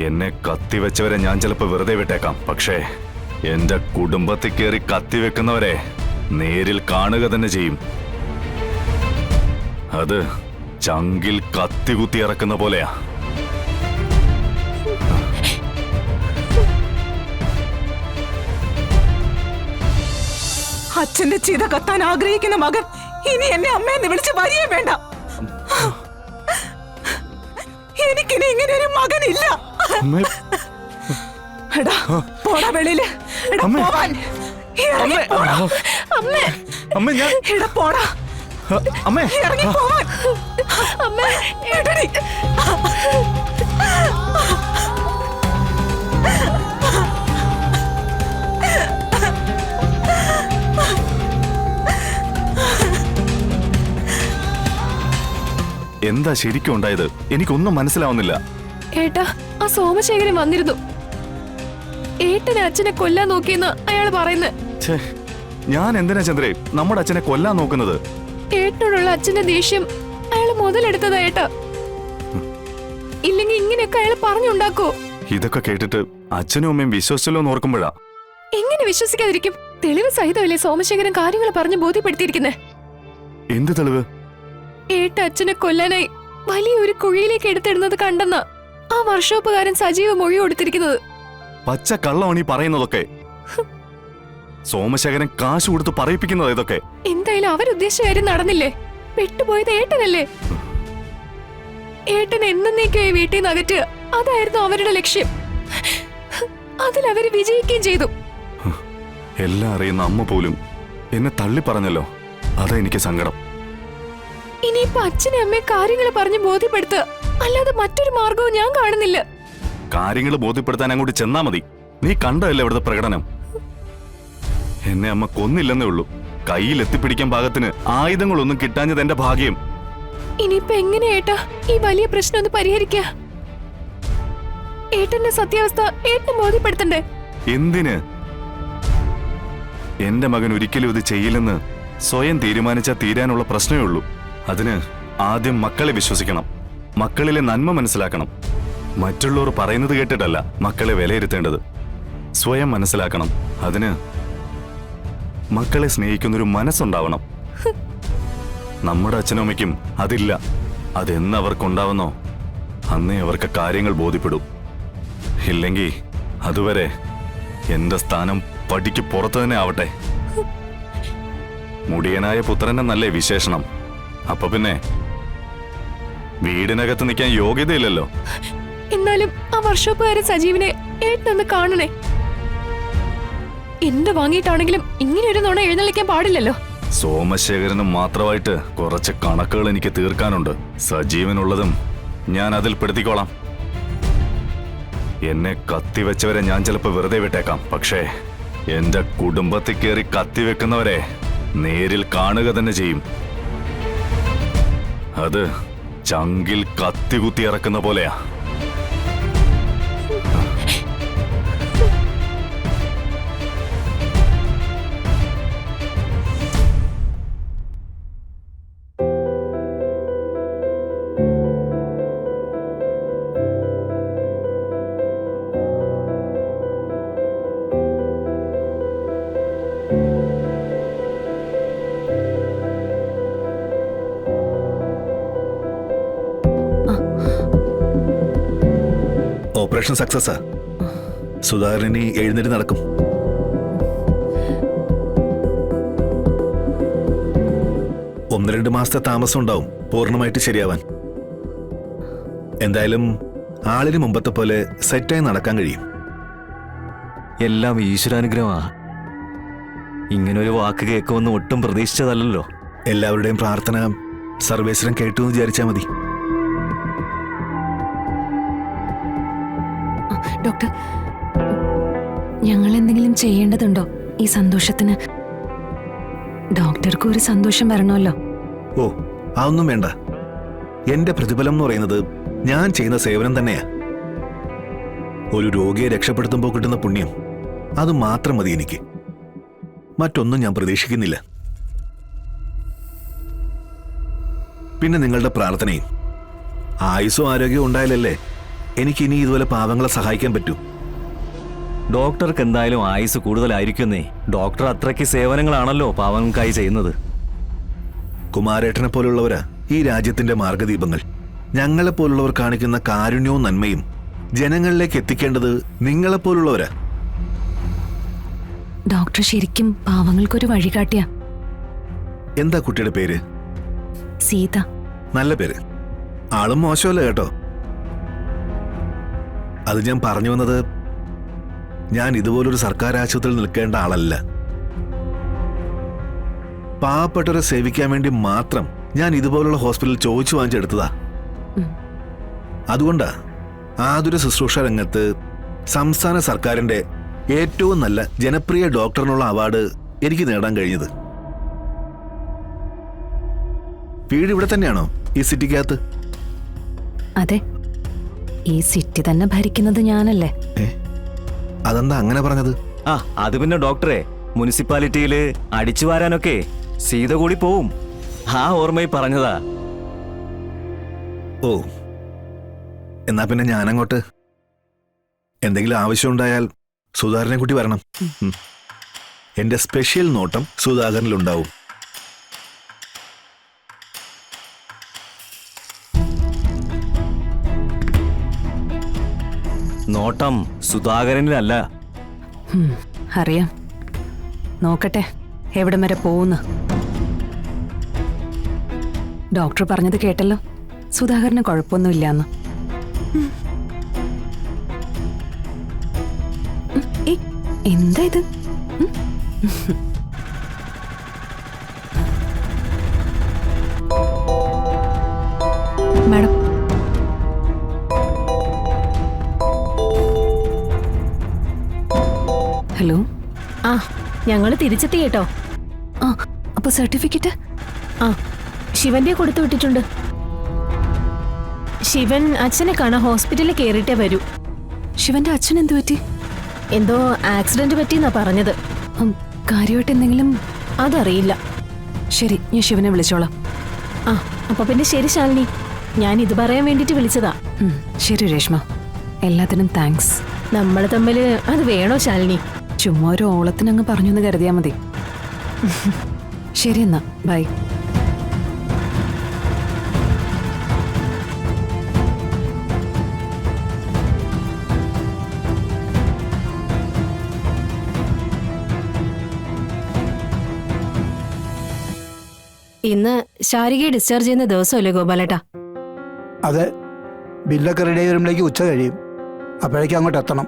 എന്നെ കത്തിവെച്ചവരെ ഞാൻ ചിലപ്പോൾ വെറുതെ വിട്ടേക്കാം. പക്ഷേ എന്റെ കുടുംബത്തിൽ കയറി കത്തിവെക്കുന്നവരെ നേരിൽ കാണുക തന്നെ ചെയ്യും. അത് ചങ്കിൽ കത്തി കുത്തി ഇറക്കുന്ന പോലെയാ. അച്ഛന്റെ ചിത കത്താൻ ആഗ്രഹിക്കുന്ന മകൻ ഇനി എന്നെ അമ്മയെന്ന് വിളിച്ച് വരികയും വേണ്ട. എനിക്കിനി ഇങ്ങനെ ഒരു മകനില്ല. എടാ പോടാ വെളിയില്. എടാ പോവാൻ. ഇറങ്ങി പോടാ. എടാ പോടാ. ഇറങ്ങി പോവാൻ. എടടി. എന്താ ശരിക്കും ഉണ്ടായത്? എനിക്കൊന്നും മനസ്സിലാവുന്നില്ല. ഏട്ടാ, ആ സോമശേഖരൻ വന്നിരുന്നു. ഏട്ടനെ അച്ഛനെ കൊല്ലാൻ നോക്കിയെന്ന് അയാൾ പറയുന്നത്. ഞാൻ എന്തിനാ ചന്ദ്രേ നമ്മുടെ അച്ഛനെ കൊല്ലാൻ നോക്കുന്നത്? ഏട്ടനോടുള്ള അച്ഛന്റെ ദേഷ്യം അയാൾ മുതലെടുത്തതാ ഏട്ടാ. ഇല്ലെങ്കിൽ ഇങ്ങനെയൊക്കെ അയാൾ പറഞ്ഞുണ്ടാക്കോ? ഇതൊക്കെ കേട്ടിട്ട് അച്ഛനും അമ്മയും വിശ്വസിച്ചല്ലോ എന്ന് ഓർക്കുമ്പോഴാ. എങ്ങനെ വിശ്വസിക്കാതിരിക്കും? തെളിവ് സഹിതമല്ലേ സോമശേഖരൻ കാര്യങ്ങൾ പറഞ്ഞ് ബോധ്യപ്പെടുത്തിയിരിക്കുന്നേ. എന്ത് തെളിവ്? ഏട്ട അച്ഛനെ കൊല്ലാനായി വലിയൊരു കുഴിയിലേക്ക് എടുത്തിടുന്നത് കണ്ടെന്ന ആ വർഷോപ്പുകാരൻ സജീവ മൊഴി കൊടുത്തിരിക്കുന്നത്. പച്ച കള്ളമാണ് ഈ പറയുന്നതൊക്കെ. സോമശേഖരൻ കാശ് കൊടുത്ത് പറയിപ്പിക്കുന്നത് ഇതൊക്കെ. എന്തായാലും അവരുദ്ദേശിച്ച കാര്യം നടന്നില്ലേ? പെട്ടുപോയത് ഏട്ടനല്ലേ? ഏട്ടൻ എന്നേക്കായി വീട്ടിൽ നിന്ന് അകറ്റുക, അതായിരുന്നു അവരുടെ ലക്ഷ്യം. അതിൽ അവര് വിജയിക്കുകയും ചെയ്തു. എല്ലാം അറിയുന്ന അമ്മ പോലും എന്നെ തള്ളി പറഞ്ഞല്ലോ. അതാ എനിക്ക് സങ്കടം. ഇനിയിപ്പോ അച്ഛനെ അമ്മയെ കാര്യങ്ങൾ പറഞ്ഞ് ബോധ്യപ്പെടുത്തുക, അല്ലാതെ മറ്റൊരു മാർഗവും ഞാൻ കാണുന്നില്ല. കാര്യങ്ങൾ ബോധ്യപ്പെടുത്താൻ അങ്ങോട്ട് ചെന്നാ മതി. നീ കണ്ടതല്ലേ ഇവിടുത്തെ പ്രകടനം? എന്നെ അമ്മ കൊന്നില്ലെന്നേ ഉള്ളൂ. കയ്യിൽ എത്തിപ്പിടിക്കാൻ പാകത്തിന് ആയുധങ്ങളൊന്നും കിട്ടാഞ്ഞത് എന്റെ ഭാഗ്യം. ഇനിയിപ്പോ എങ്ങനെയാ ഏട്ടാ ഈ വലിയ പ്രശ്നം ഒന്ന് പരിഹരിക്കുക? ഏട്ടന്റെ സത്യാവസ്ഥ ഏട്ടനെ ബോധ്യപ്പെടുത്തണ്ടേ? എന്തിന്? എന്റെ മകൻ ഒരിക്കലും ഇത് ചെയ്യില്ലെന്ന് സ്വയം തീരുമാനിച്ചാൽ തീരാനുള്ള പ്രശ്നമേ ഉള്ളൂ. അതിന് ആദ്യം മക്കളെ വിശ്വസിക്കണം, മക്കളിലെ നന്മ മനസ്സിലാക്കണം. മറ്റുള്ളവർ പറയുന്നത് കേട്ടിട്ടല്ല മക്കളെ വിലയിരുത്തേണ്ടത്, സ്വയം മനസ്സിലാക്കണം. അതിന് മക്കളെ സ്നേഹിക്കുന്നൊരു മനസ്സുണ്ടാവണം. നമ്മുടെ അച്ഛനും അമ്മയ്ക്കും അതില്ല. അതെന്ന് അവർക്കുണ്ടാവുന്നോ അന്നേ അവർക്ക് കാര്യങ്ങൾ ബോധ്യപ്പെടും. ഇല്ലെങ്കിൽ അതുവരെ എന്റെ സ്ഥാനം പടിക്ക് പുറത്തു തന്നെ ആവട്ടെ. മുടിയനായ പുത്രനെന്നല്ലേ വിശേഷണം. അപ്പൊ പിന്നെ വീടിനകത്ത് നിൽക്കാൻ യോഗ്യതയില്ലല്ലോ. എന്നാലും ആ വർഷോപ്പുകാരൻ സജീവിനെ ഏട്ടനൊന്ന് കാണണേ. എന്ത് വാങ്ങിയിട്ടാണെങ്കിലും ഇങ്ങനെ ഒരു നുണ എഴുന്നള്ളിക്കാൻ പാടില്ലല്ലോ. സോമശേഖരനും മാത്രമായിട്ട് കുറച്ച് കണക്കുകൾ എനിക്ക് തീർക്കാനുണ്ട്. സജീവനുള്ളതും ഞാൻ അതിൽ പെടുത്തിക്കോളാം. എന്നെ കത്തിവെച്ചവരെ ഞാൻ ചിലപ്പോൾ വെറുതെ വിട്ടേക്കാം. പക്ഷേ എന്റെ കുടുംബത്തിൽ കയറി കത്തിവെക്കുന്നവരെ നേരിൽ കാണുക തന്നെ ചെയ്യും. അത് ചങ്കിൽ കത്തി കുത്തി ഇറക്കുന്ന പോലെയാ. ഓപ്പറേഷൻ സക്സസ്സാ. സുധാകരനി എഴുന്നേറ്റ് നടക്കും. ഒന്ന് രണ്ട് മാസത്തെ താമസം ഉണ്ടാവും പൂർണ്ണമായിട്ട് ശരിയാവാൻ. എന്തായാലും ആളിന് മുമ്പത്തെ പോലെ സെറ്റായി നടക്കാൻ കഴിയും. എല്ലാം ഈശ്വരാനുഗ്രഹമാ. ഇങ്ങനൊരു വാക്ക് കേൾക്കുമെന്ന് ഒട്ടും പ്രതീക്ഷിച്ചതല്ലോ. എല്ലാവരുടെയും പ്രാർത്ഥന സർവേശ്വരൻ കേട്ടു എന്ന് വിചാരിച്ചാൽ മതി. ഡോക്ടർ, ഞങ്ങൾ എന്തെങ്കിലും ചെയ്യേണ്ടതുണ്ടോ ഈ സന്തോഷത്തിന്? ഡോക്ടർക്ക് ഒരു സന്തോഷം വരണമല്ലോ. ഓ, അതൊന്നും വേണ്ട. എന്റെ പ്രതിഫലം എന്ന് പറയുന്നത് ഞാൻ ചെയ്യുന്ന സേവനം തന്നെയാ. ഒരു രോഗിയെ രക്ഷപ്പെടുത്തുമ്പോൾ കിട്ടുന്ന പുണ്യം, അത് മാത്രം മതി എനിക്ക്. മറ്റൊന്നും ഞാൻ പ്രതീക്ഷിക്കുന്നില്ല. പിന്നെ നിങ്ങളുടെ പ്രാർത്ഥനയും. ആയുസ്സും ആരോഗ്യവും ഉണ്ടായാലല്ലേ എനിക്ക് ഇനി ഇതുപോലെ പാവങ്ങളെ സഹായിക്കാൻ പറ്റൂ. ഡോക്ടർക്ക് എന്തായാലും ആയുസ് കൂടുതലായിരിക്കുന്നേ. ഡോക്ടർ അത്രയ്ക്ക് സേവനങ്ങളാണല്ലോ പാവങ്ങൾക്കായി ചെയ്യുന്നത്. കുമാരേട്ടനെ പോലുള്ളവരാ ഈ രാജ്യത്തിന്റെ മാർഗദീപങ്ങൾ. ഞങ്ങളെപ്പോലുള്ളവർ കാണിക്കുന്ന കാരുണ്യവും നന്മയും ജനങ്ങളിലേക്ക് എത്തിക്കേണ്ടത് നിങ്ങളെപ്പോലുള്ളവരാ. ഡോക്ടർ ശരിക്കും പാവങ്ങൾക്കൊരു വഴികാട്ടിയാ. എന്താ കുട്ടിയുടെ പേര്? സീത. നല്ല പേര്. ആളും മോശമല്ല കേട്ടോ. അത് ഞാൻ പറഞ്ഞു വന്നത്, ഞാൻ ഇതുപോലൊരു സർക്കാർ ആശുപത്രിയിൽ നിൽക്കേണ്ട ആളല്ല. പാവപ്പെട്ടവരെ സേവിക്കാൻ വേണ്ടി മാത്രം ഞാൻ ഇതുപോലുള്ള ഹോസ്പിറ്റലിൽ ചോദിച്ചു വാങ്ങിച്ചെടുത്തതാ. അതുകൊണ്ടാ ആതുര ശുശ്രൂഷ രംഗത്ത് സംസ്ഥാന സർക്കാരിന്റെ ഏറ്റവും നല്ല ജനപ്രിയ ഡോക്ടറിനുള്ള അവാർഡ് എനിക്ക് നേടാൻ കഴിഞ്ഞത്. വീട് ഇവിടെ തന്നെയാണോ, ഈ സിറ്റിക്കകത്ത്? അതെ, ഈ സിറ്റി തന്നെ ഭരിക്കുന്നത് ഞാനല്ലേ. അതെന്താ അങ്ങനെ പറഞ്ഞത്? ആ അത് പിന്നെ ഡോക്ടറെ, മുനിസിപ്പാലിറ്റിയില് അടിച്ചു വാരാനൊക്കെ സീത കൂടി പോവും. ആ ഓർമ്മയിൽ പറഞ്ഞതാ. ഓ, എന്നാ പിന്നെ ഞാനങ്ങോട്ട്. എന്തെങ്കിലും ആവശ്യമുണ്ടായാൽ സുധാകരനെ കൂട്ടി വരണം. എന്റെ സ്പെഷ്യൽ നോട്ടം സുധാകരനിലുണ്ടാവും. നോട്ടം സുധാകരനിലല്ല. അറിയാം. നോക്കട്ടെ എവിടം വരെ പോകുന്നു. ഡോക്ടർ പറഞ്ഞത് കേട്ടല്ലോ, സുധാകരന് കുഴപ്പമൊന്നുമില്ലാന്ന്. എന്താ ഇത്? Madam, hello. ആ ഞങ്ങൾ തിരിച്ചെത്തി കേട്ടോ. ആ അപ്പൊ സർട്ടിഫിക്കറ്റ്? ആ ശിവന്റെ കൊടുത്തു വിട്ടിട്ടുണ്ട്. ശിവൻ അച്ഛനെ കാണാൻ ഹോസ്പിറ്റലിൽ കയറിയിട്ടേ വരൂ. ശിവന്റെ അച്ഛൻ എന്തു പറ്റി? എന്തോ ആക്സിഡന്റ് പറ്റിയെന്നാ പറഞ്ഞത്. കാര്യമായിട്ട് എന്തെങ്കിലും? അതറിയില്ല. ശരി, ഞാൻ ശിവനെ വിളിച്ചോളാം. ആ അപ്പൊ പിന്നെ ശരി ശാലിനി, ഞാൻ ഇത് പറയാൻ വേണ്ടിട്ട് വിളിച്ചതാ. ശരി രേഷ്മ, എല്ലാത്തിനും താങ്ക്സ്. നമ്മൾ തമ്മില് അത് വേണോ ശാലിനി? ചുമ്മാ ഒരു ഓളത്തിനങ്ങ് പറഞ്ഞു എന്ന് കരുതിയാ മതി. ശരി എന്നാ, ബൈ. ഇന്ന് ശാരികയെ ഡിസ്ചാർജ് ചെയ്യുന്ന ദിവസമല്ലേ ഗോപാലേട്ടാ? അതെ, ബില്ലൊക്കെ റെഡി ആയി വരുമ്പോഴേക്ക് ഉച്ച കഴിയും. അപ്പോഴേക്കും അങ്ങോട്ട് എത്തണം.